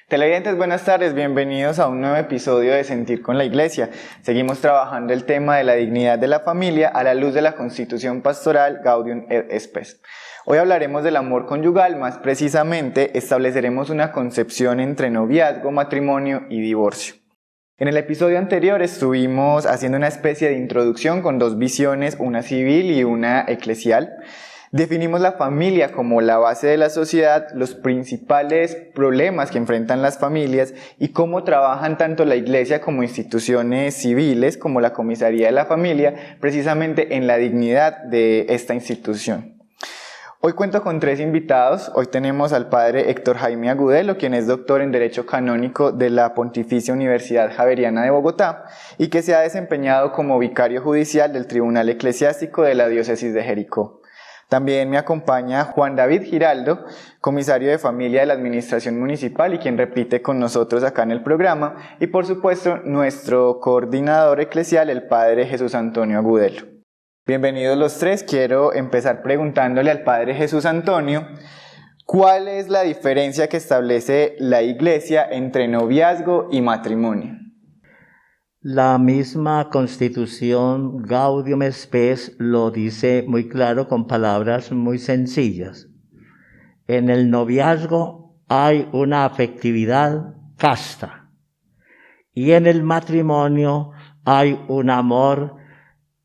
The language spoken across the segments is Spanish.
Televidentes, buenas tardes, bienvenidos a un nuevo episodio de Sentir con la Iglesia. Seguimos trabajando el tema de la dignidad de la familia a la luz de la Constitución Pastoral Gaudium et Spes. Hoy hablaremos del amor conyugal, más precisamente estableceremos una concepción entre noviazgo, matrimonio y divorcio. En el episodio anterior estuvimos haciendo una especie de introducción con dos visiones, una civil y una eclesial. Definimos la familia como la base de la sociedad, los principales problemas que enfrentan las familias y cómo trabajan tanto la Iglesia como instituciones civiles, como la Comisaría de la Familia, precisamente en la dignidad de esta institución. Hoy cuento con tres invitados. Hoy tenemos al padre Héctor Jaime Agudelo, quien es doctor en Derecho Canónico de la Pontificia Universidad Javeriana de Bogotá y que se ha desempeñado como vicario judicial del Tribunal Eclesiástico de la Diócesis de Jericó. También me acompaña Juan David Giraldo, comisario de familia de la Administración Municipal y quien repite con nosotros acá en el programa. Y por supuesto, nuestro coordinador eclesial, el padre Jesús Antonio Agudelo. Bienvenidos los tres. Quiero empezar preguntándole al padre Jesús Antonio, ¿cuál es la diferencia que establece la Iglesia entre noviazgo y matrimonio? La misma Constitución Gaudium et Spes lo dice muy claro con palabras muy sencillas. En el noviazgo hay una afectividad casta y en el matrimonio hay un amor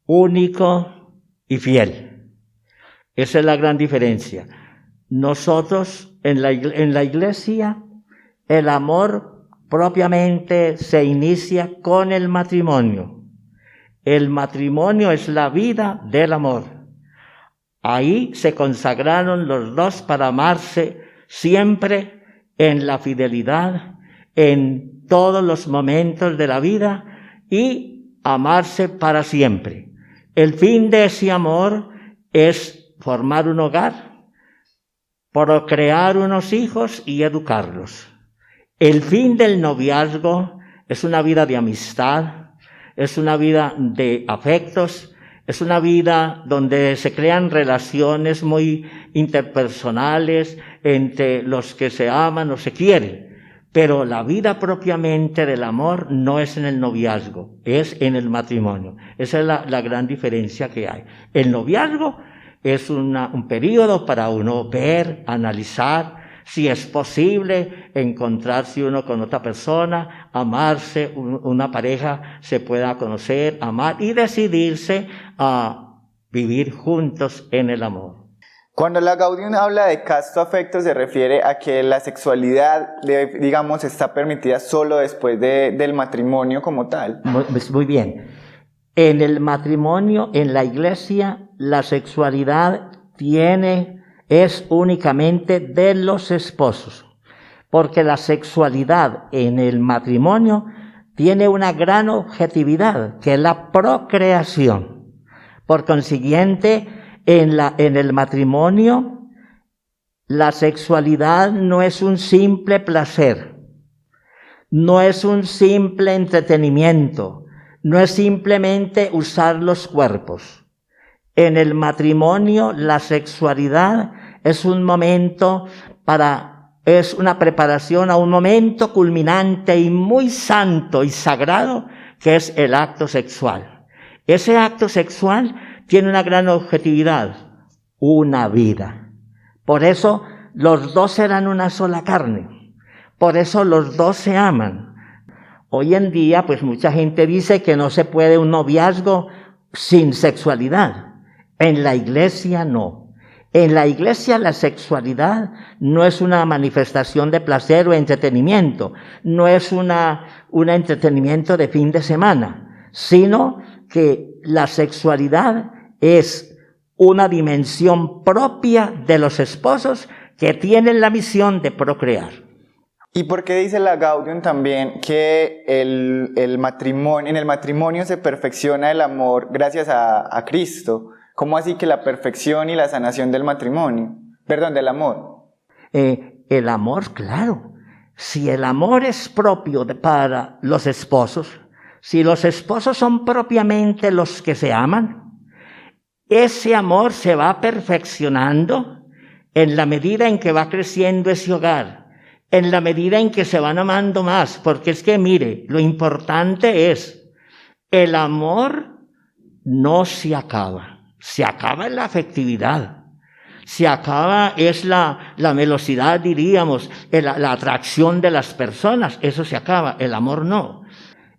único y fiel. Esa es la gran diferencia. Nosotros en la Iglesia el amor propiamente se inicia con el matrimonio. El matrimonio es la vida del amor. Ahí se consagraron los dos para amarse siempre en la fidelidad, en todos los momentos de la vida y amarse para siempre. El fin de ese amor es formar un hogar, procrear unos hijos y educarlos. El fin del noviazgo es una vida de amistad, es una vida de afectos, es una vida donde se crean relaciones muy interpersonales entre los que se aman o se quieren. Pero la vida propiamente del amor no es en el noviazgo, es en el matrimonio. Esa es la gran diferencia que hay. El noviazgo es un periodo para uno ver, analizar, si es posible encontrarse uno con otra persona, amarse, una pareja se pueda conocer, amar y decidirse a vivir juntos en el amor. Cuando la Gaudium habla de casto afecto se refiere a que la sexualidad, digamos, está permitida solo después del matrimonio como tal. Muy bien. En el matrimonio, en la Iglesia, la sexualidad es únicamente de los esposos, porque la sexualidad en el matrimonio tiene una gran objetividad, que es la procreación. Por consiguiente, en el matrimonio, la sexualidad no es un simple placer, no es un simple entretenimiento, no es simplemente usar los cuerpos. En el matrimonio, la sexualidad es un momento es una preparación a un momento culminante y muy santo y sagrado, que es el acto sexual. Ese acto sexual tiene una gran objetividad, una vida. Por eso los dos serán una sola carne. Por eso los dos se aman. Hoy en día, pues mucha gente dice que no se puede un noviazgo sin sexualidad. En la Iglesia no. En la Iglesia la sexualidad no es una manifestación de placer o entretenimiento, no es un entretenimiento de fin de semana, sino que la sexualidad es una dimensión propia de los esposos que tienen la misión de procrear. ¿Y por qué dice la Gaudium también que en el matrimonio se perfecciona el amor gracias a Cristo? ¿Cómo así que la perfección y la sanación del del amor? El amor, claro. Si el amor es propio para los esposos, si los esposos son propiamente los que se aman, ese amor se va perfeccionando en la medida en que va creciendo ese hogar, en la medida en que se van amando más, porque es que mire, lo importante es, el amor no se acaba en la afectividad, se acaba es la velocidad, diríamos, la atracción de las personas, eso se acaba, el amor no.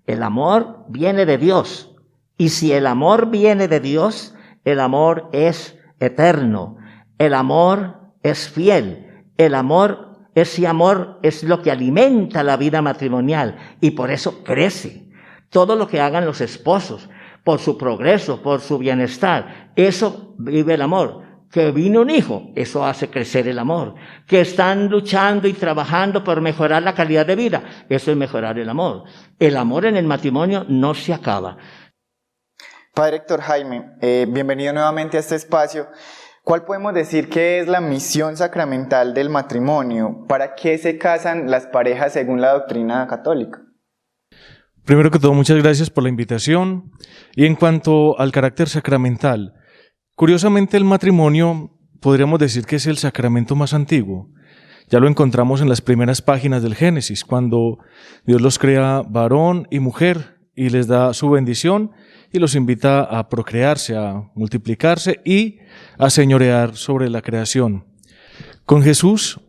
El amor viene de Dios, y si el amor viene de Dios, el amor es eterno, el amor es fiel, ese amor es lo que alimenta la vida matrimonial, y por eso crece. Todo lo que hagan los esposos, por su progreso, por su bienestar, eso vive el amor. Que vino un hijo, eso hace crecer el amor. Que están luchando y trabajando por mejorar la calidad de vida, eso es mejorar el amor. El amor en el matrimonio no se acaba. Padre Héctor Jaime, bienvenido nuevamente a este espacio. ¿Cuál podemos decir que es la misión sacramental del matrimonio? ¿Para qué se casan las parejas según la doctrina católica? Primero que todo, muchas gracias por la invitación. Y en cuanto al carácter sacramental, curiosamente el matrimonio podríamos decir que es el sacramento más antiguo. Ya lo encontramos en las primeras páginas del Génesis, cuando Dios los crea varón y mujer y les da su bendición y los invita a procrearse, a multiplicarse y a señorear sobre la creación. Con Jesús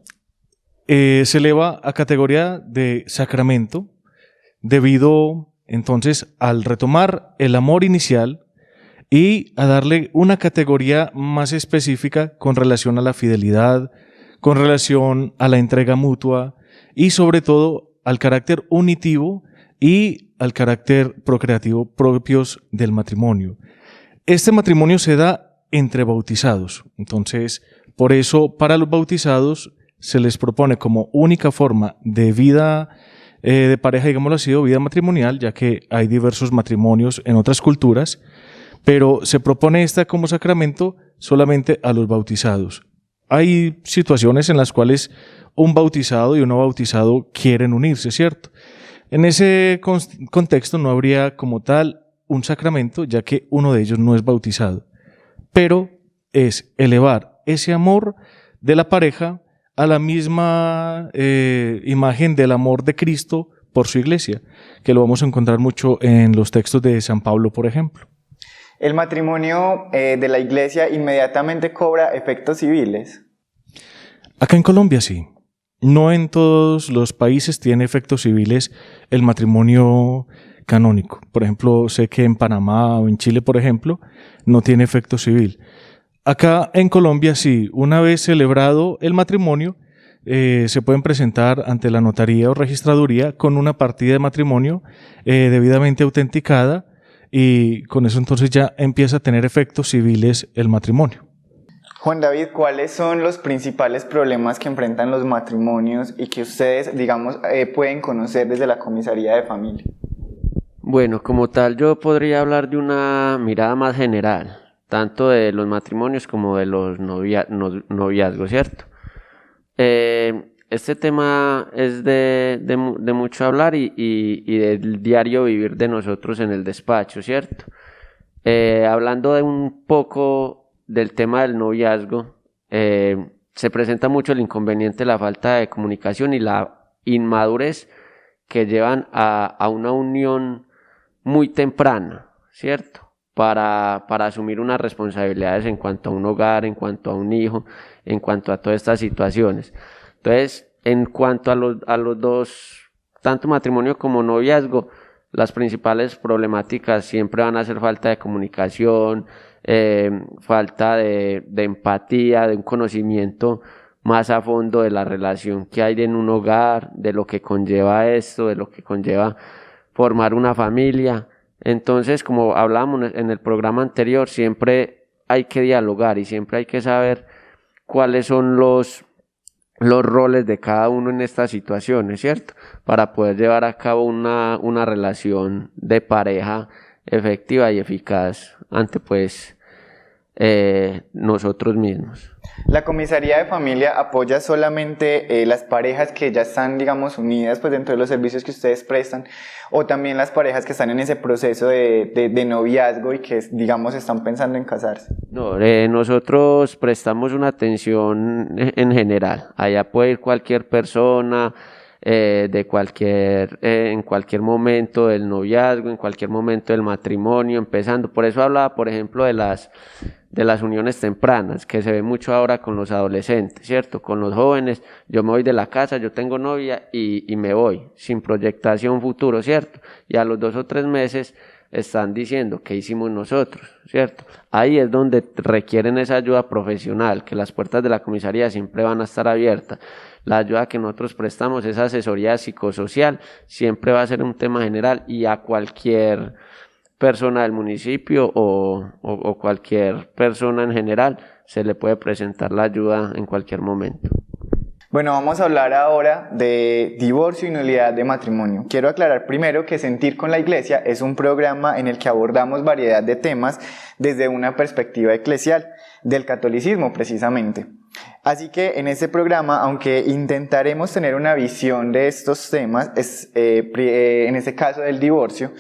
se eleva a categoría de sacramento debido entonces al retomar el amor inicial y a darle una categoría más específica con relación a la fidelidad, con relación a la entrega mutua y sobre todo al carácter unitivo y al carácter procreativo propios del matrimonio. Este matrimonio se da entre bautizados, entonces por eso para los bautizados se les propone como única forma de vida de pareja, digámoslo así, o vida matrimonial, ya que hay diversos matrimonios en otras culturas, pero se propone esta como sacramento solamente a los bautizados. Hay situaciones en las cuales un bautizado y un no bautizado quieren unirse, ¿cierto? En ese contexto no habría como tal un sacramento, ya que uno de ellos no es bautizado, pero es elevar ese amor de la pareja a la misma imagen del amor de Cristo por su iglesia, que lo vamos a encontrar mucho en los textos de San Pablo, por ejemplo. ¿El matrimonio de la iglesia inmediatamente cobra efectos civiles? Acá en Colombia sí. No en todos los países tiene efectos civiles el matrimonio canónico. Por ejemplo, sé que en Panamá o en Chile, por ejemplo, no tiene efecto civil. Acá en Colombia sí, una vez celebrado el matrimonio, se pueden presentar ante la notaría o registraduría con una partida de matrimonio debidamente autenticada y con eso entonces ya empieza a tener efectos civiles el matrimonio. Juan David, ¿cuáles son los principales problemas que enfrentan los matrimonios y que ustedes, digamos, pueden conocer desde la comisaría de familia? Bueno, como tal, yo podría hablar de una mirada más general, tanto de los matrimonios como de los noviazgos, ¿cierto? Este tema es de mucho hablar y del diario vivir de nosotros en el despacho, ¿cierto? Hablando de un poco del tema del noviazgo, se presenta mucho el inconveniente de la falta de comunicación y la inmadurez que llevan a una unión muy temprana, ¿cierto? Para asumir unas responsabilidades en cuanto a un hogar, en cuanto a un hijo, en cuanto a todas estas situaciones. Entonces, en cuanto a los dos, tanto matrimonio como noviazgo, las principales problemáticas siempre van a ser falta de comunicación, falta de empatía, de un conocimiento más a fondo de la relación que hay en un hogar, de lo que conlleva esto, de lo que conlleva formar una familia. Entonces, como hablábamos en el programa anterior, siempre hay que dialogar y siempre hay que saber cuáles son los roles de cada uno en estas situaciones, ¿cierto? Para poder llevar a cabo una relación de pareja efectiva y eficaz ante pues nosotros mismos. La comisaría de familia apoya solamente las parejas que ya están, digamos, unidas pues dentro de los servicios que ustedes prestan, o también las parejas que están en ese proceso de noviazgo y que, digamos, están pensando en casarse. No, nosotros prestamos una atención en general. Allá puede ir cualquier persona, en cualquier momento del noviazgo, en cualquier momento del matrimonio, empezando. Por eso hablaba, por ejemplo, de las uniones tempranas, que se ve mucho ahora con los adolescentes, ¿cierto? Con los jóvenes, yo me voy de la casa, yo tengo novia y me voy, sin proyectación futuro, ¿cierto? Y a los 2 o 3 meses están diciendo, ¿qué hicimos nosotros? ¿Cierto? Ahí es donde requieren esa ayuda profesional, que las puertas de la comisaría siempre van a estar abiertas. La ayuda que nosotros prestamos, esa asesoría psicosocial, siempre va a ser un tema general y a cualquier persona del municipio o cualquier persona en general se le puede presentar la ayuda en cualquier momento. Bueno, vamos a hablar ahora de divorcio y nulidad de matrimonio. Quiero aclarar primero que Sentir con la Iglesia es un programa en el que abordamos variedad de temas desde una perspectiva eclesial, del catolicismo precisamente. Así que en este programa, aunque intentaremos tener una visión de estos temas, en este caso del divorcio,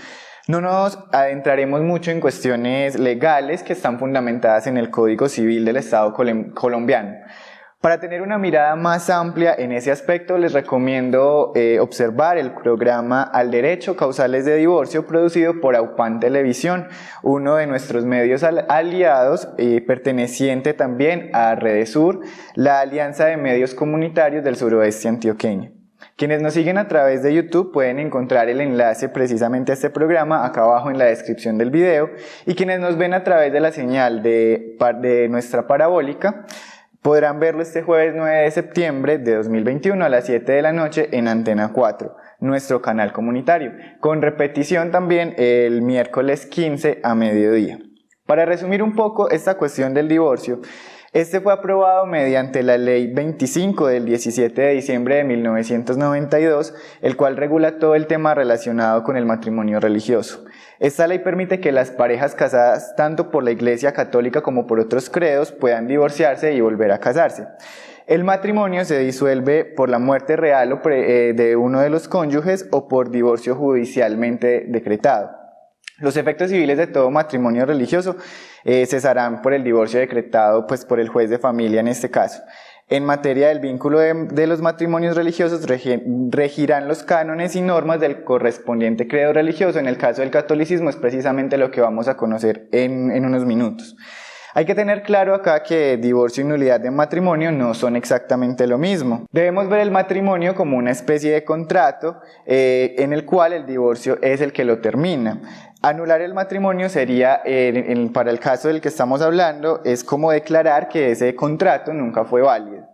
no nos adentraremos mucho en cuestiones legales que están fundamentadas en el Código Civil del Estado colombiano. Para tener una mirada más amplia en ese aspecto, les recomiendo observar el programa Al Derecho, Causales de Divorcio, producido por AUPAN Televisión, uno de nuestros medios aliados, perteneciente también a Redesur, la alianza de medios comunitarios del suroeste antioqueño. Quienes nos siguen a través de YouTube pueden encontrar el enlace precisamente a este programa acá abajo en la descripción del video, y quienes nos ven a través de la señal de nuestra parabólica podrán verlo este jueves 9 de septiembre de 2021 a las 7 de la noche en Antena 4, nuestro canal comunitario, con repetición también el miércoles 15 a mediodía. Para resumir un poco esta cuestión del divorcio, este fue aprobado mediante la Ley 25 del 17 de diciembre de 1992, el cual regula todo el tema relacionado con el matrimonio religioso. Esta ley permite que las parejas casadas, tanto por la Iglesia Católica como por otros credos, puedan divorciarse y volver a casarse. El matrimonio se disuelve por la muerte real de uno de los cónyuges o por divorcio judicialmente decretado. Los efectos civiles de todo matrimonio religioso cesarán por el divorcio decretado por el juez de familia en este caso. En materia del vínculo de los matrimonios religiosos regirán los cánones y normas del correspondiente credo religioso. En el caso del catolicismo es precisamente lo que vamos a conocer en unos minutos. Hay que tener claro acá que divorcio y nulidad de matrimonio no son exactamente lo mismo. Debemos ver el matrimonio como una especie de contrato en el cual el divorcio es el que lo termina. Anular el matrimonio sería, para el caso del que estamos hablando, es como declarar que ese contrato nunca fue válido.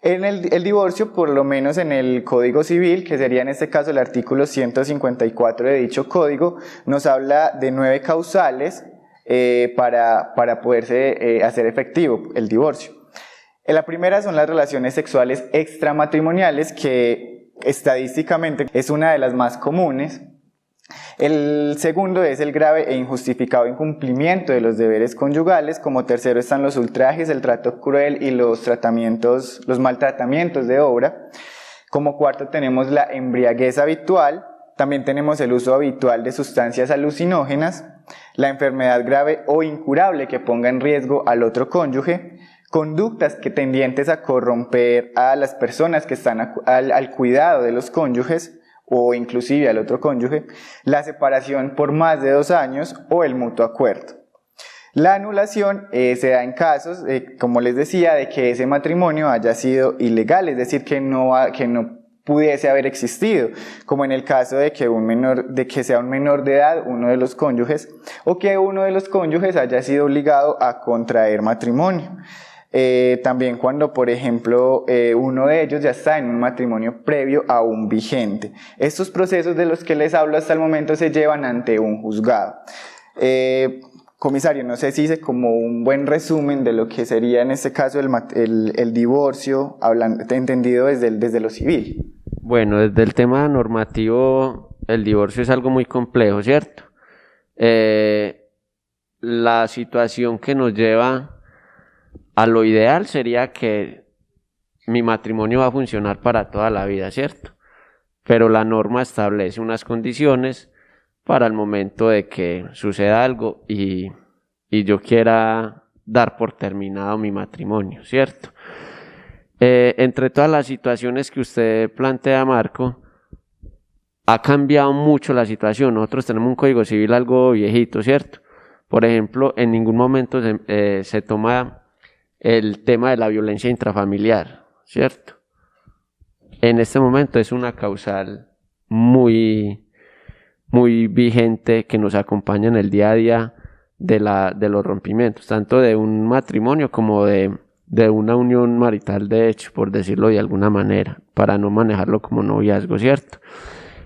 En el divorcio, por lo menos en el Código Civil, que sería en este caso el artículo 154 de dicho código, nos habla de 9 causales para poderse hacer efectivo el divorcio. La primera son las relaciones sexuales extramatrimoniales, que estadísticamente es una de las más comunes. El segundo es el grave e injustificado incumplimiento de los deberes conyugales. Como tercero están los ultrajes, el trato cruel y los maltratamientos de obra. Como cuarto tenemos la embriaguez habitual. También tenemos el uso habitual de sustancias alucinógenas, la enfermedad grave o incurable que ponga en riesgo al otro cónyuge, conductas tendientes a corromper a las personas que están al cuidado de los cónyuges o inclusive al otro cónyuge, la separación por más de 2 años o el mutuo acuerdo. La anulación se da en casos, como les decía, de que ese matrimonio haya sido ilegal, es decir, que no pudiese haber existido, como en el caso de que sea un menor de edad uno de los cónyuges, o que uno de los cónyuges haya sido obligado a contraer matrimonio. También cuando, por ejemplo, uno de ellos ya está en un matrimonio previo aún vigente. Estos procesos de los que les hablo hasta el momento se llevan ante un juzgado. Comisario, no sé si hice como un buen resumen de lo que sería en este caso el divorcio, entendido desde lo civil. Bueno, desde el tema normativo, el divorcio es algo muy complejo, ¿cierto? la situación que nos lleva a lo ideal sería que mi matrimonio va a funcionar para toda la vida, ¿cierto? Pero la norma establece unas condiciones para el momento de que suceda algo y yo quiera dar por terminado mi matrimonio, ¿cierto? Entre todas las situaciones que usted plantea, Marco, ha cambiado mucho la situación. Nosotros tenemos un código civil algo viejito, ¿cierto? Por ejemplo, en ningún momento se toma el tema de la violencia intrafamiliar, ¿cierto? En este momento es una causal muy, muy vigente que nos acompaña en el día a día de los rompimientos, tanto de un matrimonio como de una unión marital, de hecho, por decirlo de alguna manera, para no manejarlo como noviazgo, ¿cierto?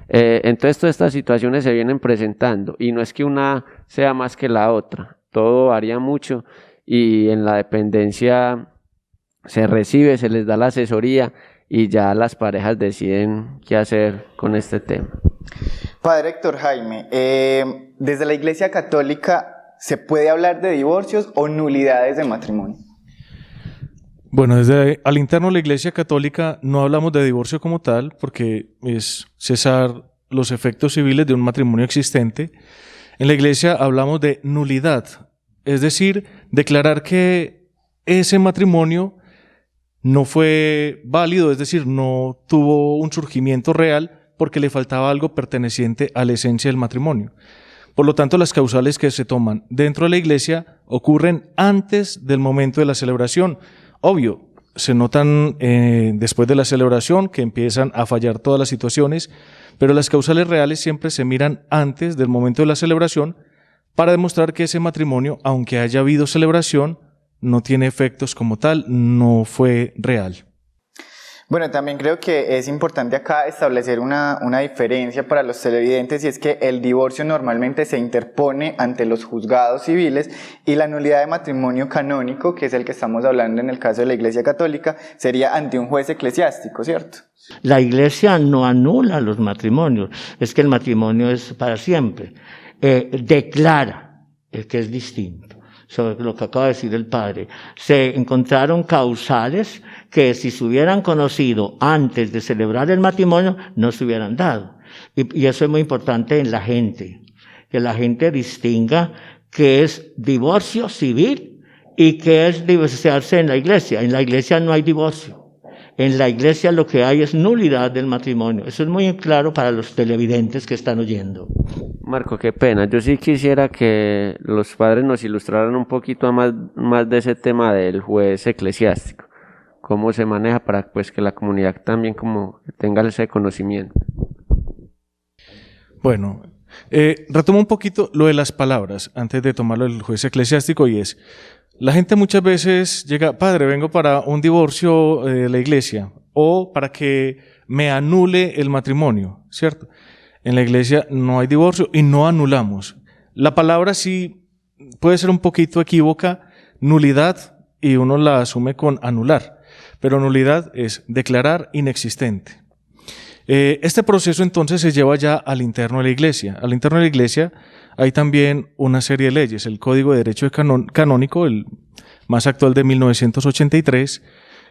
Entonces todas estas situaciones se vienen presentando y no es que una sea más que la otra, todo varía mucho y en la dependencia se recibe, se les da la asesoría y ya las parejas deciden qué hacer con este tema. Padre Héctor Jaime, desde la Iglesia Católica, ¿se puede hablar de divorcios o nulidades de matrimonio? Bueno, desde al interno de la Iglesia Católica no hablamos de divorcio como tal, porque es cesar los efectos civiles de un matrimonio existente. En la Iglesia hablamos de nulidad, es decir, declarar que ese matrimonio no fue válido, es decir, no tuvo un surgimiento real porque le faltaba algo perteneciente a la esencia del matrimonio. Por lo tanto, las causales que se toman dentro de la Iglesia ocurren antes del momento de la celebración. Obvio, se notan después de la celebración que empiezan a fallar todas las situaciones, pero las causales reales siempre se miran antes del momento de la celebración para demostrar que ese matrimonio, aunque haya habido celebración, no tiene efectos como tal, no fue real. Bueno, también creo que es importante acá establecer una diferencia para los televidentes, y es que el divorcio normalmente se interpone ante los juzgados civiles y la nulidad de matrimonio canónico, que es el que estamos hablando en el caso de la Iglesia Católica, sería ante un juez eclesiástico, ¿cierto? La Iglesia no anula los matrimonios, es que el matrimonio es para siempre. Declara, que es distinto. Sobre lo que acaba de decir el padre, se encontraron causales que si se hubieran conocido antes de celebrar el matrimonio no se hubieran dado. Y eso es muy importante en la gente, que la gente distinga qué es divorcio civil y qué es divorciarse en la Iglesia. En la Iglesia no hay divorcio. En la Iglesia lo que hay es nulidad del matrimonio. Eso es muy claro para los televidentes que están oyendo. Marco, qué pena. Yo sí quisiera que los padres nos ilustraran un poquito más de ese tema del juez eclesiástico. Cómo se maneja para pues que la comunidad también como tenga ese conocimiento. Bueno, retomo un poquito lo de las palabras antes de tomarlo del juez eclesiástico, y es: la gente muchas veces llega, padre, vengo para un divorcio de la iglesia o para que me anule el matrimonio, ¿cierto? En la iglesia no hay divorcio y no anulamos. La palabra sí puede ser un poquito equívoca, nulidad, y uno la asume con anular, pero nulidad es declarar inexistente. Este proceso entonces se lleva ya al interno de la iglesia. Al interno de la iglesia hay también una serie de leyes, el Código de Derecho Canónico, el más actual de 1983,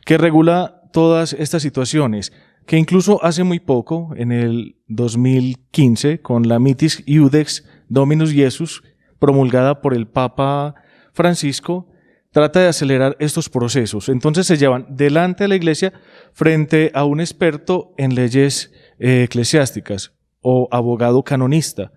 que regula todas estas situaciones, que incluso hace muy poco, en el 2015, con la Mitis Iudex Dominus Iesus, promulgada por el Papa Francisco, trata de acelerar estos procesos. Entonces se llevan delante de la iglesia frente a un experto en leyes eclesiásticas o abogado canonista.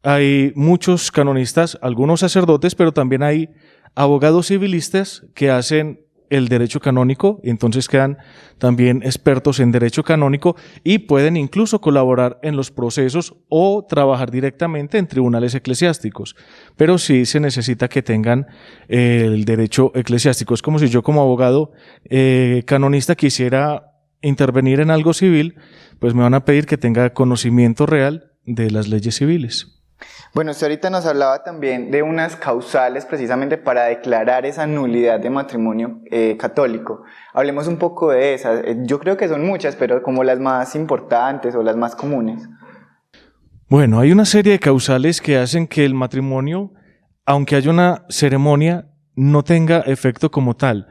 Hay muchos canonistas, algunos sacerdotes, pero también hay abogados civilistas que hacen el derecho canónico, y entonces quedan también expertos en derecho canónico y pueden incluso colaborar en los procesos o trabajar directamente en tribunales eclesiásticos, pero sí se necesita que tengan el derecho eclesiástico. Es como si yo como abogado canonista quisiera intervenir en algo civil, pues me van a pedir que tenga conocimiento real de las leyes civiles. Bueno, usted ahorita nos hablaba también de unas causales precisamente para declarar esa nulidad de matrimonio católico. Hablemos un poco de esas. Yo creo que son muchas, pero como las más importantes o las más comunes. Bueno, hay una serie de causales que hacen que el matrimonio, aunque haya una ceremonia, no tenga efecto como tal.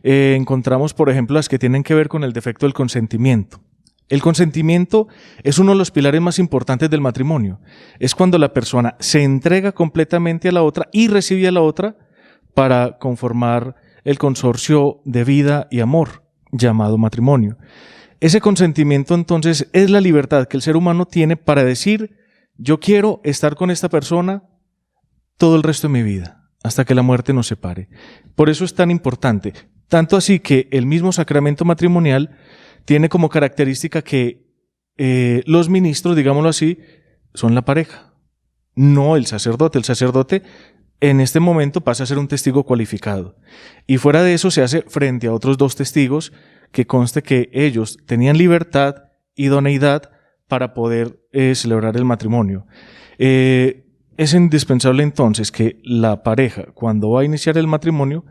Encontramos, por ejemplo, las que tienen que ver con el defecto del consentimiento. El consentimiento es uno de los pilares más importantes del matrimonio. Es cuando la persona se entrega completamente a la otra y recibe a la otra para conformar el consorcio de vida y amor llamado matrimonio. Ese consentimiento entonces es la libertad que el ser humano tiene para decir: yo quiero estar con esta persona todo el resto de mi vida, hasta que la muerte nos separe. Por eso es tan importante. Tanto así que el mismo sacramento matrimonial tiene como característica que los ministros, digámoslo así, son la pareja, no el sacerdote. El sacerdote en este momento pasa a ser un testigo cualificado. Y fuera de eso se hace frente a otros 2 testigos que conste que ellos tenían libertad, idoneidad para poder celebrar el matrimonio. Es indispensable entonces que la pareja, cuando va a iniciar el matrimonio,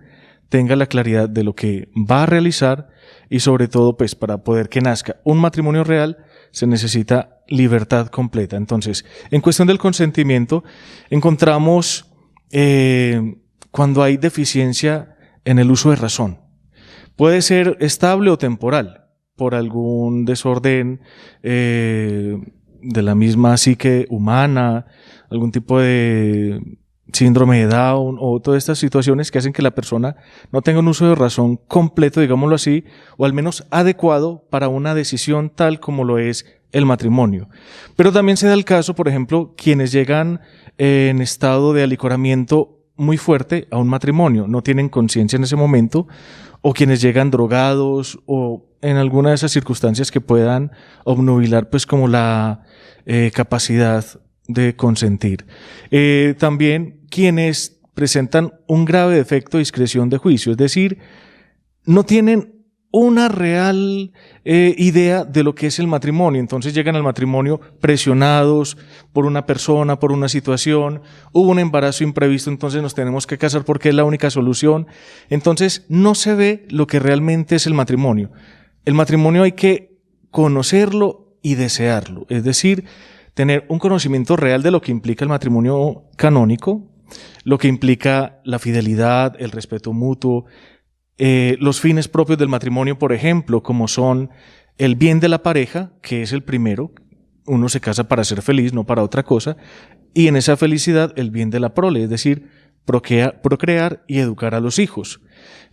tenga la claridad de lo que va a realizar y sobre todo, pues para poder que nazca un matrimonio real, se necesita libertad completa. Entonces, en cuestión del consentimiento, encontramos cuando hay deficiencia en el uso de razón. Puede ser estable o temporal, por algún desorden de la misma psique humana, algún tipo de síndrome de Down o todas estas situaciones que hacen que la persona no tenga un uso de razón completo, digámoslo así, o al menos adecuado para una decisión tal como lo es el matrimonio. Pero también se da el caso, por ejemplo, quienes llegan en estado de alicoramiento muy fuerte a un matrimonio, no tienen conciencia en ese momento, o quienes llegan drogados o en alguna de esas circunstancias que puedan obnubilar pues como la capacidad de consentir. También quienes presentan un grave defecto de discreción de juicio, es decir, no tienen una real idea de lo que es el matrimonio. Entonces llegan al matrimonio presionados por una persona, por una situación, hubo un embarazo imprevisto, entonces nos tenemos que casar porque es la única solución. Entonces no se ve lo que realmente es el matrimonio. El matrimonio hay que conocerlo y desearlo, es decir, tener un conocimiento real de lo que implica el matrimonio canónico, lo que implica la fidelidad, el respeto mutuo, los fines propios del matrimonio, por ejemplo, como son el bien de la pareja, que es el primero, uno se casa para ser feliz, no para otra cosa, y en esa felicidad el bien de la prole, es decir, procrear y educar a los hijos.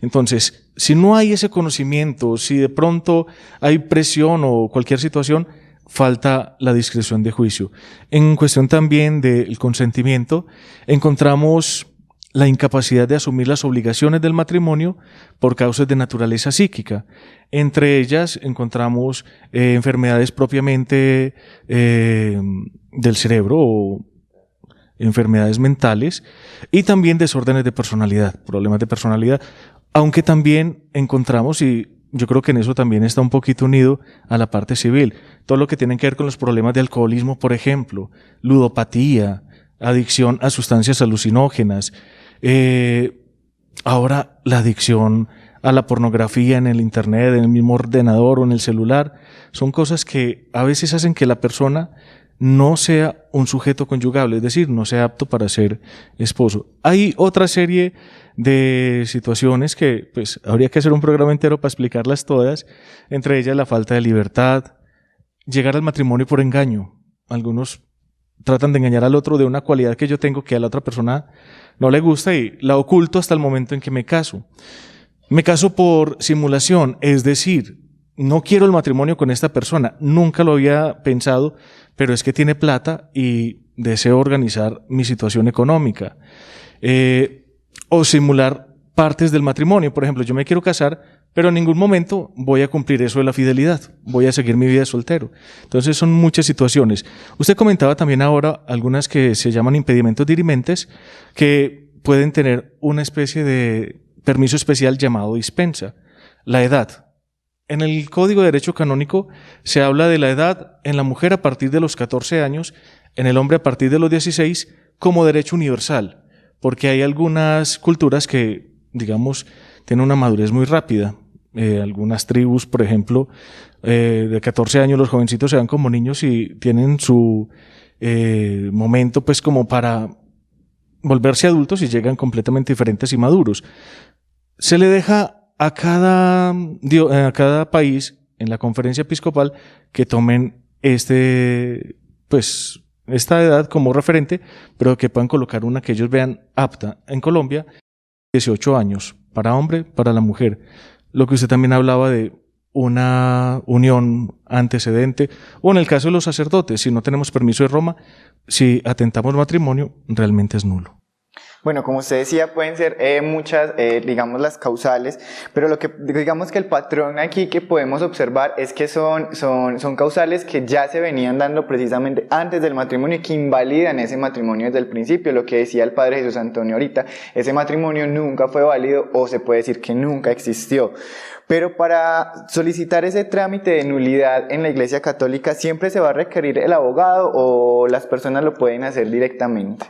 Entonces, si no hay ese conocimiento, si de pronto hay presión o cualquier situación, falta la discreción de juicio. En cuestión también del consentimiento, encontramos la incapacidad de asumir las obligaciones del matrimonio por causas de naturaleza psíquica. Entre ellas encontramos enfermedades propiamente del cerebro o enfermedades mentales y también desórdenes de personalidad, problemas de personalidad, aunque también encontramos, y yo creo que en eso también está un poquito unido a la parte civil, todo lo que tiene que ver con los problemas de alcoholismo, por ejemplo, ludopatía, adicción a sustancias alucinógenas, ahora la adicción a la pornografía en el internet, en el mismo ordenador o en el celular, son cosas que a veces hacen que la persona no sea un sujeto conyugable, es decir, no sea apto para ser esposo. Hay otra serie de situaciones que pues habría que hacer un programa entero para explicarlas todas, entre ellas la falta de libertad, llegar al matrimonio por engaño. Algunos tratan de engañar al otro de una cualidad que yo tengo que a la otra persona no le gusta y la oculto hasta el momento en que me caso. Me caso por simulación, es decir, no quiero el matrimonio con esta persona, nunca lo había pensado, pero es que tiene plata y deseo organizar mi situación económica. O simular partes del matrimonio, por ejemplo, yo me quiero casar, pero en ningún momento voy a cumplir eso de la fidelidad, voy a seguir mi vida de soltero. Entonces son muchas situaciones. Usted comentaba también ahora algunas que se llaman impedimentos dirimentes, que pueden tener una especie de permiso especial llamado dispensa. La edad. En el Código de Derecho Canónico se habla de la edad en la mujer a partir de los 14 años, en el hombre a partir de los 16, como derecho universal, porque hay algunas culturas que, digamos, tienen una madurez muy rápida. Algunas tribus, por ejemplo, de 14 años los jovencitos se van como niños y tienen su momento pues como para volverse adultos y llegan completamente diferentes y maduros. Se le deja a cada país en la conferencia episcopal que tomen esta edad como referente, pero que puedan colocar una que ellos vean apta. En Colombia, 18 años, para hombre, para la mujer. Lo que usted también hablaba de una unión antecedente, o en el caso de los sacerdotes, si no tenemos permiso de Roma, si atentamos matrimonio, realmente es nulo. Bueno, como usted decía, pueden ser muchas, digamos, las causales, pero lo que digamos que el patrón aquí que podemos observar es que son causales que ya se venían dando precisamente antes del matrimonio y que invalidan ese matrimonio desde el principio. Lo que decía el padre Jesús Antonio ahorita, ese matrimonio nunca fue válido o se puede decir que nunca existió. Pero para solicitar ese trámite de nulidad en la Iglesia Católica, ¿siempre se va a requerir el abogado o las personas lo pueden hacer directamente?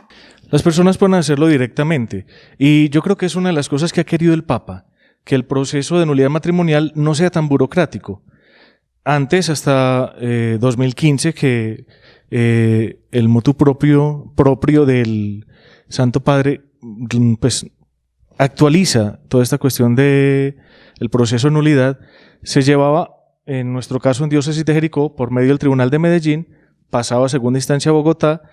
Las personas pueden hacerlo directamente, y yo creo que es una de las cosas que ha querido el Papa, que el proceso de nulidad matrimonial no sea tan burocrático. Antes, hasta 2015, que el motu propio del Santo Padre pues actualiza toda esta cuestión de el proceso de nulidad, se llevaba, en nuestro caso en Diócesis de Jericó, por medio del Tribunal de Medellín, pasaba a segunda instancia a Bogotá,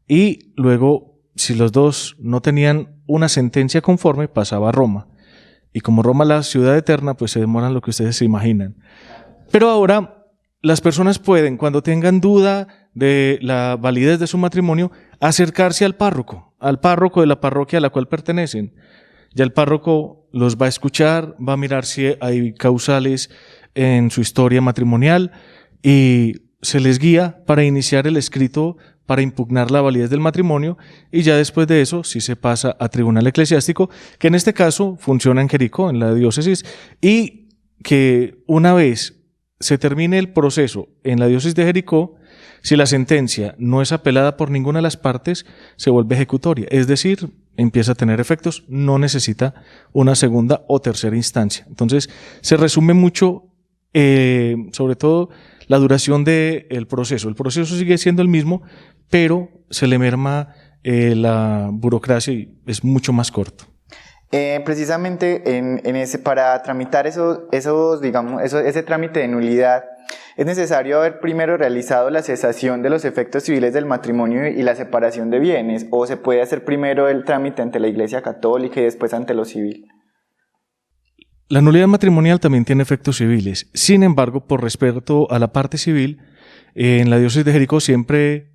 y luego, si los dos no tenían una sentencia conforme, pasaba a Roma. Y como Roma es la ciudad eterna, pues se demoran lo que ustedes se imaginan. Pero ahora las personas pueden, cuando tengan duda de la validez de su matrimonio, acercarse al párroco de la parroquia a la cual pertenecen. Ya el párroco los va a escuchar, va a mirar si hay causales en su historia matrimonial y se les guía para iniciar el escrito para impugnar la validez del matrimonio, y ya después de eso sí se pasa a tribunal eclesiástico, que en este caso funciona en Jericó, en la diócesis, y que una vez se termine el proceso en la diócesis de Jericó, si la sentencia no es apelada por ninguna de las partes, se vuelve ejecutoria, es decir, empieza a tener efectos, no necesita una segunda o tercera instancia. Entonces se resume mucho, sobre todo, la duración del proceso. El proceso sigue siendo el mismo, pero se le merma la burocracia y es mucho más corto. Precisamente para tramitar ese trámite de nulidad, es necesario haber primero realizado la cesación de los efectos civiles del matrimonio y la separación de bienes, o se puede hacer primero el trámite ante la Iglesia Católica y después ante lo civil. La nulidad matrimonial también tiene efectos civiles. Sin embargo, por respeto a la parte civil, en la diócesis de Jericó siempre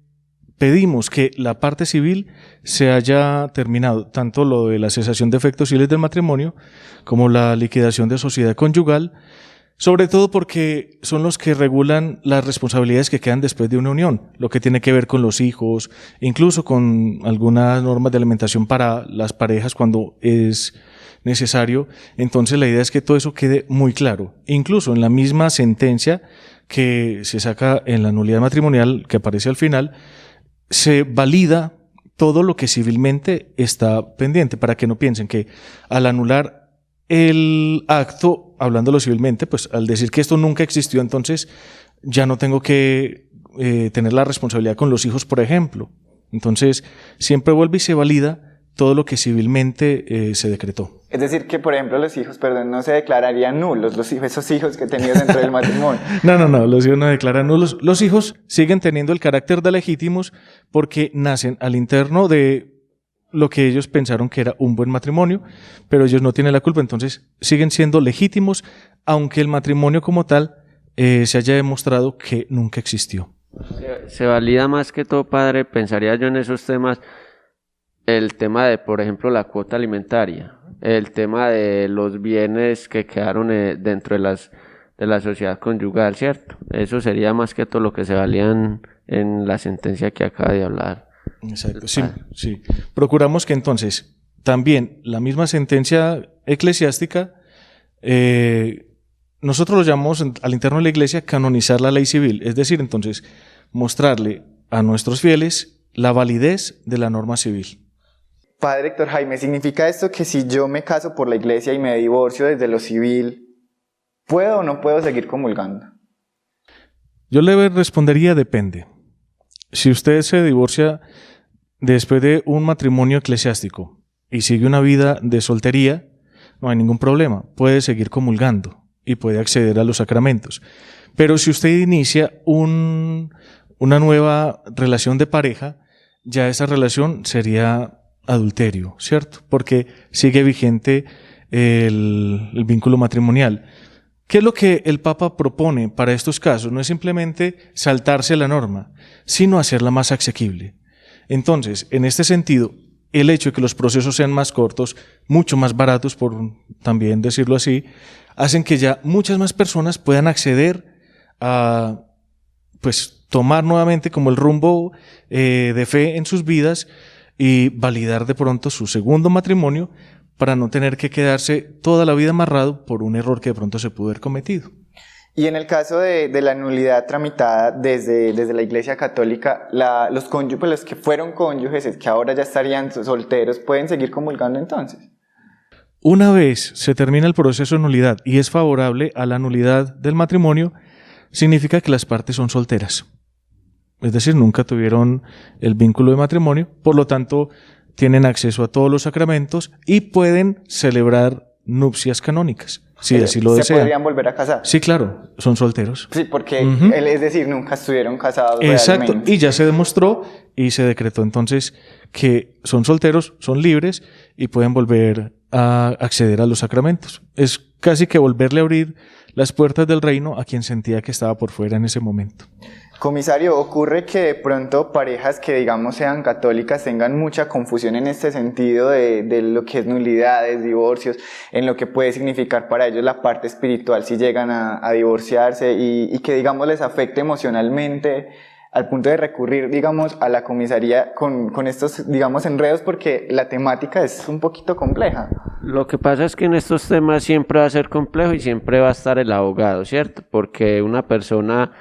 pedimos que la parte civil se haya terminado, tanto lo de la cesación de efectos civiles del matrimonio como la liquidación de sociedad conyugal, sobre todo porque son los que regulan las responsabilidades que quedan después de una unión, lo que tiene que ver con los hijos, incluso con algunas normas de alimentación para las parejas cuando es necesario. Entonces la idea es que todo eso quede muy claro. Incluso en la misma sentencia que se saca en la nulidad matrimonial, que aparece al final, se valida todo lo que civilmente está pendiente, para que no piensen que al anular el acto, hablándolo civilmente, pues al decir que esto nunca existió, entonces ya no tengo que tener la responsabilidad con los hijos, por ejemplo. Entonces siempre vuelve y se valida todo lo que civilmente se decretó. Es decir, que por ejemplo los hijos, no se declararían nulos, esos hijos que tenías dentro del matrimonio. No, los hijos no declaran nulos. Los hijos siguen teniendo el carácter de legítimos porque nacen al interno de lo que ellos pensaron que era un buen matrimonio, pero ellos no tienen la culpa, entonces siguen siendo legítimos, aunque el matrimonio como tal se haya demostrado que nunca existió. Se valida más que todo, padre, pensaría yo en esos temas, el tema de, por ejemplo, la cuota alimentaria, el tema de los bienes que quedaron dentro de la sociedad conyugal, ¿cierto? Eso sería más que todo lo que se valían en la sentencia que acaba de hablar. Exacto, sí. Procuramos que entonces también la misma sentencia eclesiástica, nosotros lo llamamos al interno de la Iglesia canonizar la ley civil, es decir, entonces mostrarle a nuestros fieles la validez de la norma civil. Padre Héctor Jaime, ¿significa esto que si yo me caso por la Iglesia y me divorcio desde lo civil, ¿puedo o no puedo seguir comulgando? Yo le respondería depende. Si usted se divorcia después de un matrimonio eclesiástico y sigue una vida de soltería, no hay ningún problema, puede seguir comulgando y puede acceder a los sacramentos. Pero si usted inicia una nueva relación de pareja, ya esa relación sería adulterio, ¿cierto? Porque sigue vigente el vínculo matrimonial. ¿Qué es lo que el Papa propone para estos casos? No es simplemente saltarse la norma, sino hacerla más asequible. Entonces, en este sentido, el hecho de que los procesos sean más cortos, mucho más baratos, por también decirlo así, hacen que ya muchas más personas puedan acceder a, pues, tomar nuevamente como el rumbo de fe en sus vidas y validar de pronto su segundo matrimonio para no tener que quedarse toda la vida amarrado por un error que de pronto se pudo haber cometido. Y en el caso de la nulidad tramitada desde la Iglesia Católica, los cónyuges, los que fueron cónyuges, que ahora ya estarían solteros, ¿pueden seguir comulgando entonces? Una vez se termina el proceso de nulidad y es favorable a la nulidad del matrimonio, significa que las partes son solteras. Es decir, nunca tuvieron el vínculo de matrimonio, por lo tanto, tienen acceso a todos los sacramentos y pueden celebrar nupcias canónicas, si así lo desean. ¿Se podrían volver a casar? Sí, claro, son solteros. Sí, porque, es decir, nunca estuvieron casados. Exacto, realmente. y ya se demostró y se decretó entonces que son solteros, son libres y pueden volver a acceder a los sacramentos. Es casi que volverle a abrir las puertas del reino a quien sentía que estaba por fuera en ese momento. Comisario, ocurre que de pronto parejas que digamos sean católicas tengan mucha confusión en este sentido de lo que es nulidades, divorcios, en lo que puede significar para ellos la parte espiritual si llegan a divorciarse y que digamos les afecte emocionalmente al punto de recurrir digamos a la comisaría con estos digamos enredos porque la temática es un poquito compleja. Lo que pasa es que en estos temas siempre va a ser complejo y siempre va a estar el abogado, ¿cierto? Porque una persona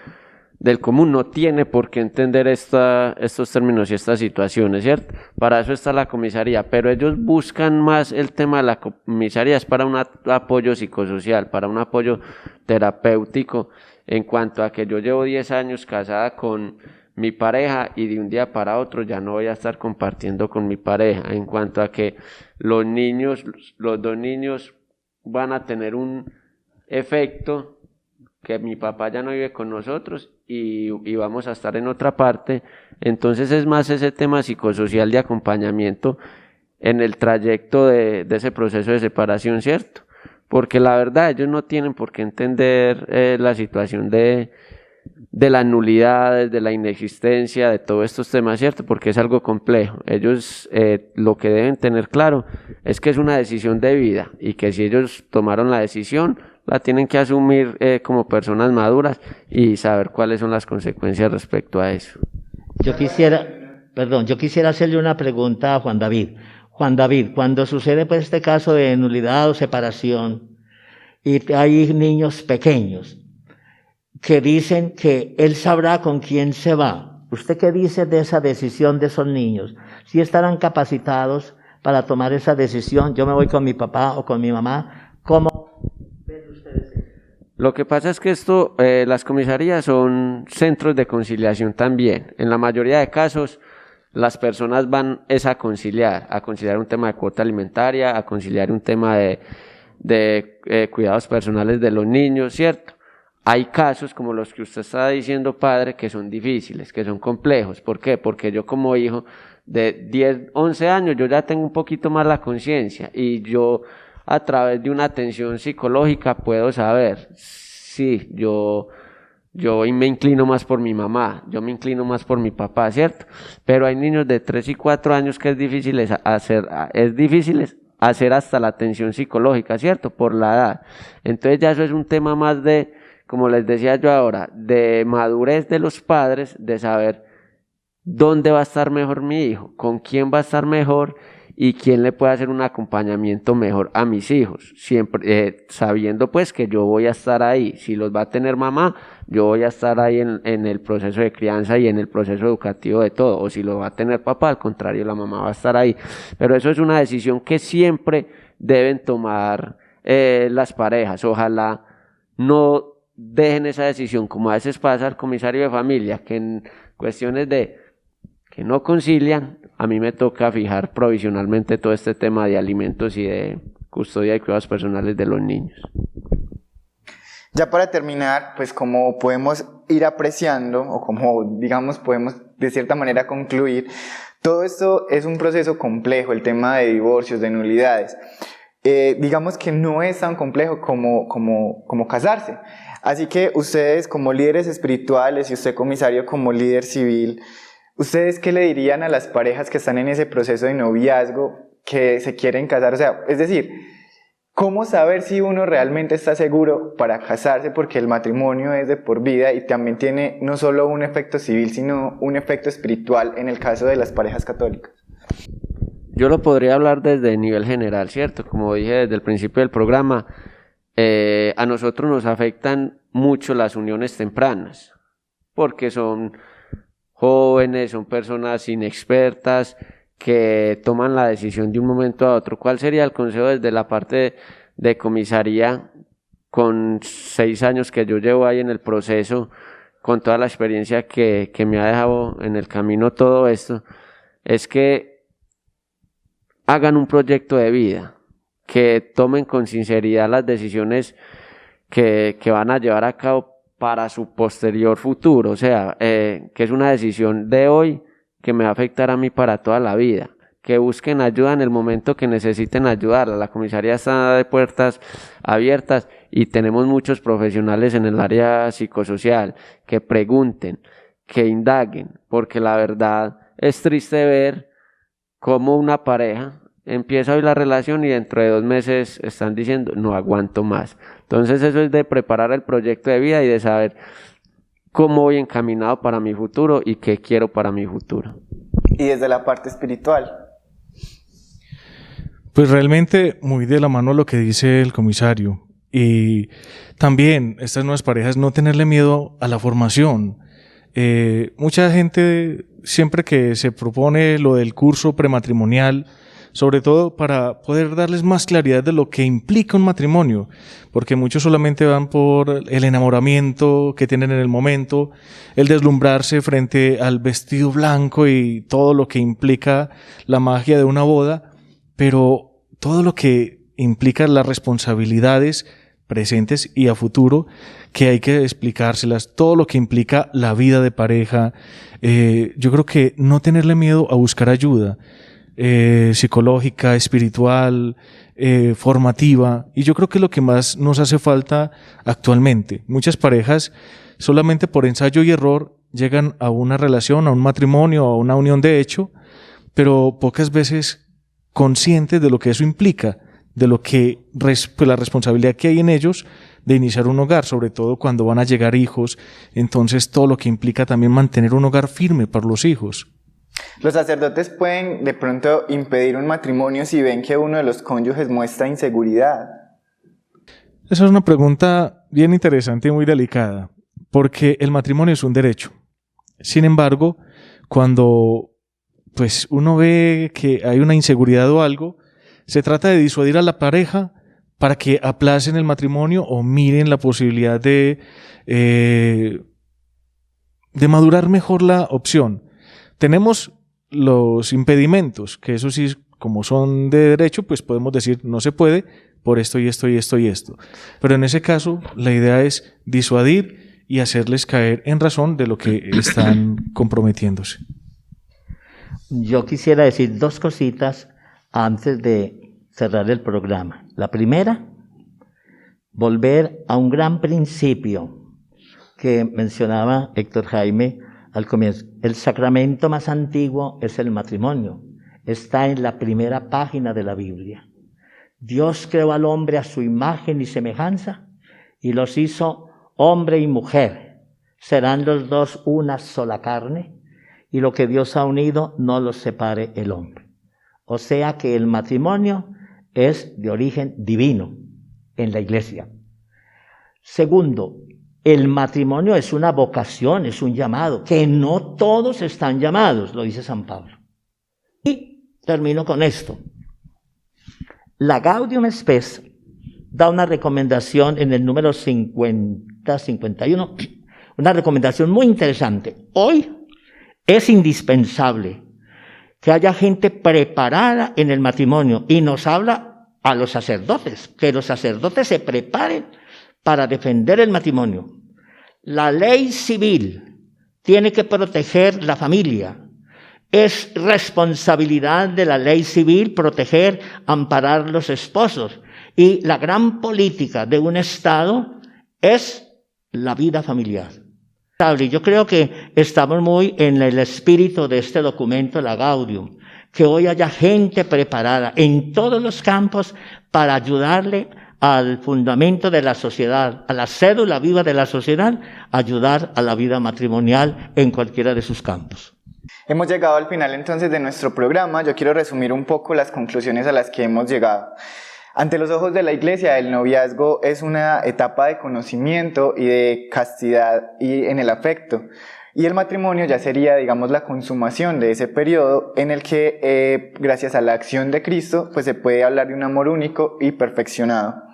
del común no tiene por qué entender estos términos y estas situaciones, ¿cierto? Para eso está la comisaría, pero ellos buscan más el tema de la comisaría, es para un apoyo psicosocial, para un apoyo terapéutico, en cuanto a que yo llevo 10 años casada con mi pareja y de un día para otro ya no voy a estar compartiendo con mi pareja, en cuanto a que los dos niños van a tener un efecto que mi papá ya no vive con nosotros y vamos a estar en otra parte. Entonces es más ese tema psicosocial de acompañamiento en el trayecto de ese proceso de separación, ¿cierto? Porque la verdad ellos no tienen por qué entender la situación de las nulidades, de la inexistencia, de todos estos temas, ¿cierto? Porque es algo complejo. Ellos lo que deben tener claro es que es una decisión de vida y que si ellos tomaron la decisión, la tienen que asumir como personas maduras y saber cuáles son las consecuencias respecto a eso. Yo quisiera hacerle una pregunta a Juan David. Juan David, cuando sucede pues este caso de nulidad o separación y hay niños pequeños que dicen que él sabrá con quién se va, ¿usted qué dice de esa decisión de esos niños? ¿Si estarán capacitados para tomar esa decisión? Yo me voy con mi papá o con mi mamá. ¿Cómo ven ustedes eso? Lo que pasa es que las comisarías son centros de conciliación también. En la mayoría de casos, las personas van a conciliar un tema de cuota alimentaria, a conciliar un tema de cuidados personales de los niños, ¿cierto? Hay casos como los que usted está diciendo, padre, que son difíciles, que son complejos. ¿Por qué? Porque yo como hijo de 10, 11 años, yo ya tengo un poquito más la conciencia y yo a través de una atención psicológica puedo saber, sí, yo me inclino más por mi mamá, yo me inclino más por mi papá, ¿cierto? Pero hay niños de 3 y 4 años que es difícil hacer hasta la atención psicológica, ¿cierto? Por la edad. Entonces ya eso es un tema más de, como les decía yo ahora, de madurez de los padres, de saber dónde va a estar mejor mi hijo, con quién va a estar mejor y quién le puede hacer un acompañamiento mejor a mis hijos, siempre sabiendo pues que yo voy a estar ahí. Si los va a tener mamá, yo voy a estar ahí en el proceso de crianza y en el proceso educativo de todo, o si lo va a tener papá, al contrario, la mamá va a estar ahí. Pero eso es una decisión que siempre deben tomar las parejas. Ojalá no dejen esa decisión, como a veces pasa al comisario de familia, que en cuestiones de que no concilian, a mí me toca fijar provisionalmente todo este tema de alimentos y de custodia y cuidados personales de los niños. Ya para terminar, pues como podemos ir apreciando, o como digamos podemos de cierta manera concluir, todo esto es un proceso complejo, el tema de divorcios, de nulidades. Digamos que no es tan complejo como casarse. Así que ustedes como líderes espirituales y usted comisario como líder civil, ¿ustedes qué le dirían a las parejas que están en ese proceso de noviazgo, que se quieren casar? O sea, es decir, ¿cómo saber si uno realmente está seguro para casarse? Porque el matrimonio es de por vida y también tiene no solo un efecto civil, sino un efecto espiritual en el caso de las parejas católicas. Yo lo podría hablar desde el nivel general, ¿cierto? Como dije desde el principio del programa, a nosotros nos afectan mucho las uniones tempranas, porque son jóvenes, son personas inexpertas que toman la decisión de un momento a otro. ¿Cuál sería el consejo desde la parte de comisaría, con 6 años que yo llevo ahí en el proceso, con toda la experiencia que me ha dejado en el camino todo esto? Es que hagan un proyecto de vida, que tomen con sinceridad las decisiones que van a llevar a cabo para su posterior futuro, o sea, que es una decisión de hoy que me va a afectar a mí para toda la vida, que busquen ayuda en el momento que necesiten ayudarla. La comisaría está de puertas abiertas y tenemos muchos profesionales en el área psicosocial que pregunten, que indaguen, porque la verdad es triste ver cómo una pareja empieza hoy la relación y dentro de 2 meses están diciendo no aguanto más. Entonces eso es de preparar el proyecto de vida y de saber cómo voy encaminado para mi futuro y qué quiero para mi futuro. Y desde la parte espiritual. Pues realmente muy de la mano lo que dice el comisario. Y también estas nuevas parejas, no tenerle miedo a la formación. Mucha gente siempre que se propone lo del curso prematrimonial, sobre todo para poder darles más claridad de lo que implica un matrimonio, porque muchos solamente van por el enamoramiento que tienen en el momento, el deslumbrarse frente al vestido blanco y todo lo que implica la magia de una boda, pero todo lo que implica las responsabilidades presentes y a futuro, que hay que explicárselas, todo lo que implica la vida de pareja. Yo creo que no tenerle miedo a buscar ayuda psicológica, espiritual, formativa, y yo creo que es lo que más nos hace falta actualmente. Muchas parejas solamente por ensayo y error llegan a una relación, a un matrimonio, a una unión de hecho, pero pocas veces conscientes de lo que eso implica, de lo que pues la responsabilidad que hay en ellos de iniciar un hogar, sobre todo cuando van a llegar hijos. Entonces todo lo que implica también mantener un hogar firme para los hijos. ¿Los sacerdotes pueden de pronto impedir un matrimonio si ven que uno de los cónyuges muestra inseguridad? Esa es una pregunta bien interesante y muy delicada, porque el matrimonio es un derecho. Sin embargo, cuando pues uno ve que hay una inseguridad o algo, se trata de disuadir a la pareja para que aplacen el matrimonio o miren la posibilidad de madurar mejor la opción. Tenemos los impedimentos, que eso sí, como son de derecho, pues podemos decir no se puede por esto y esto y esto y esto. Pero en ese caso, la idea es disuadir y hacerles caer en razón de lo que están comprometiéndose. Yo quisiera decir 2 cositas antes de cerrar el programa. La primera, volver a un gran principio que mencionaba Héctor Jaime al comienzo. El sacramento más antiguo es el matrimonio. Está en la primera página de la Biblia. Dios creó al hombre a su imagen y semejanza y los hizo hombre y mujer. Serán los dos una sola carne y lo que Dios ha unido no los separe el hombre. O sea que el matrimonio es de origen divino en la Iglesia. Segundo, el matrimonio es una vocación, es un llamado, que no todos están llamados, lo dice San Pablo. Y termino con esto. La Gaudium Spes da una recomendación en el número 50-51, una recomendación muy interesante. Hoy, es indispensable que haya gente preparada en el matrimonio, y nos habla a los sacerdotes, que los sacerdotes se preparen para defender el matrimonio. La ley civil tiene que proteger la familia. Es responsabilidad de la ley civil proteger, amparar los esposos. Y la gran política de un Estado es la vida familiar. Yo creo que estamos muy en el espíritu de este documento, la Gaudium, que hoy haya gente preparada en todos los campos para ayudarle al fundamento de la sociedad, a la cédula viva de la sociedad, ayudar a la vida matrimonial en cualquiera de sus campos. Hemos llegado al final entonces de nuestro programa. Yo quiero resumir un poco las conclusiones a las que hemos llegado. Ante los ojos de la Iglesia, el noviazgo es una etapa de conocimiento y de castidad y en el afecto. Y el matrimonio ya sería, digamos, la consumación de ese periodo en el que, gracias a la acción de Cristo, pues se puede hablar de un amor único y perfeccionado.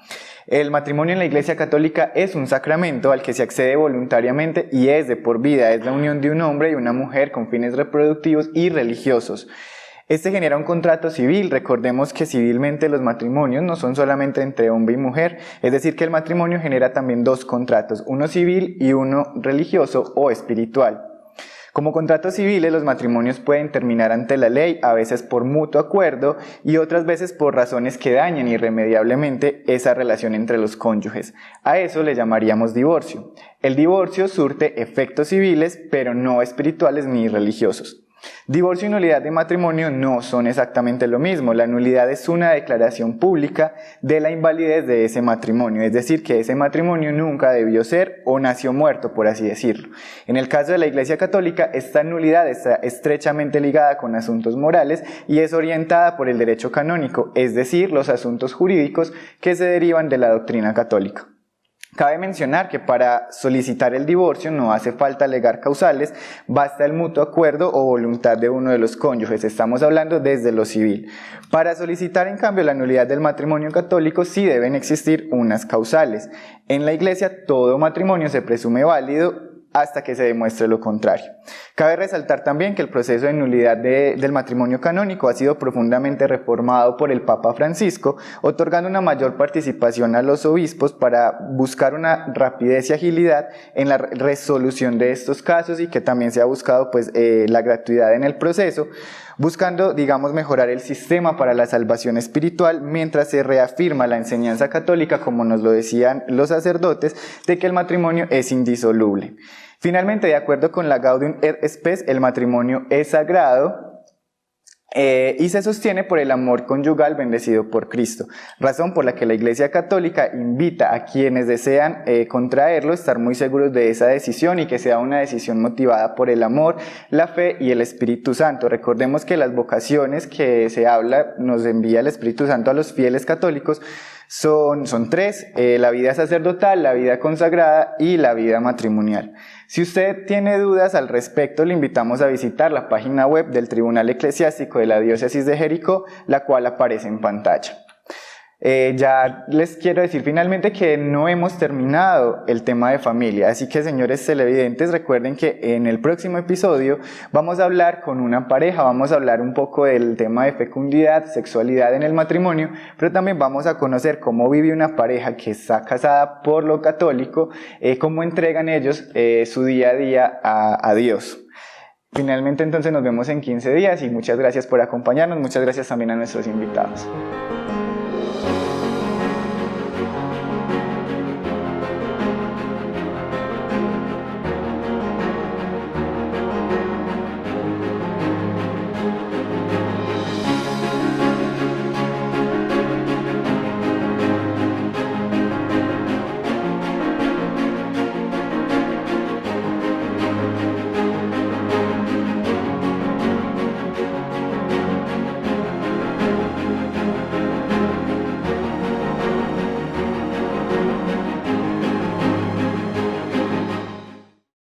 El matrimonio en la Iglesia Católica es un sacramento al que se accede voluntariamente y es de por vida. Es la unión de un hombre y una mujer con fines reproductivos y religiosos. Este genera un contrato civil. Recordemos que civilmente los matrimonios no son solamente entre hombre y mujer, es decir que el matrimonio genera también dos contratos, uno civil y uno religioso o espiritual. Como contratos civiles, los matrimonios pueden terminar ante la ley, a veces por mutuo acuerdo y otras veces por razones que dañen irremediablemente esa relación entre los cónyuges. A eso le llamaríamos divorcio. El divorcio surte efectos civiles, pero no espirituales ni religiosos. Divorcio y nulidad de matrimonio no son exactamente lo mismo. La nulidad es una declaración pública de la invalidez de ese matrimonio, es decir, que ese matrimonio nunca debió ser o nació muerto, por así decirlo. En el caso de la Iglesia Católica, esta nulidad está estrechamente ligada con asuntos morales y es orientada por el derecho canónico, es decir, los asuntos jurídicos que se derivan de la doctrina católica. Cabe mencionar que para solicitar el divorcio no hace falta alegar causales, basta el mutuo acuerdo o voluntad de uno de los cónyuges, estamos hablando desde lo civil. Para solicitar en cambio la nulidad del matrimonio católico sí deben existir unas causales. En la Iglesia todo matrimonio se presume válido hasta que se demuestre lo contrario. Cabe resaltar también que el proceso de nulidad del matrimonio canónico ha sido profundamente reformado por el Papa Francisco, otorgando una mayor participación a los obispos para buscar una rapidez y agilidad en la resolución de estos casos y que también se ha buscado la gratuidad en el proceso, buscando, digamos, mejorar el sistema para la salvación espiritual mientras se reafirma la enseñanza católica, como nos lo decían los sacerdotes, de que el matrimonio es indisoluble. Finalmente, de acuerdo con la Gaudium et Spes, el matrimonio es sagrado y se sostiene por el amor conyugal bendecido por Cristo, razón por la que la Iglesia Católica invita a quienes desean contraerlo a estar muy seguros de esa decisión y que sea una decisión motivada por el amor, la fe y el Espíritu Santo. Recordemos que las vocaciones que se habla, nos envía el Espíritu Santo a los fieles católicos, son tres: la vida sacerdotal, la vida consagrada y la vida matrimonial. Si usted tiene dudas al respecto, le invitamos a visitar la página web del Tribunal Eclesiástico de la Diócesis de Jericó, la cual aparece en pantalla. Ya les quiero decir finalmente que no hemos terminado el tema de familia, así que señores televidentes, recuerden que en el próximo episodio vamos a hablar con una pareja, vamos a hablar un poco del tema de fecundidad, sexualidad en el matrimonio, pero también vamos a conocer cómo vive una pareja que está casada por lo católico, cómo entregan ellos su día a día a Dios. Finalmente entonces nos vemos en 15 días y muchas gracias por acompañarnos, muchas gracias también a nuestros invitados.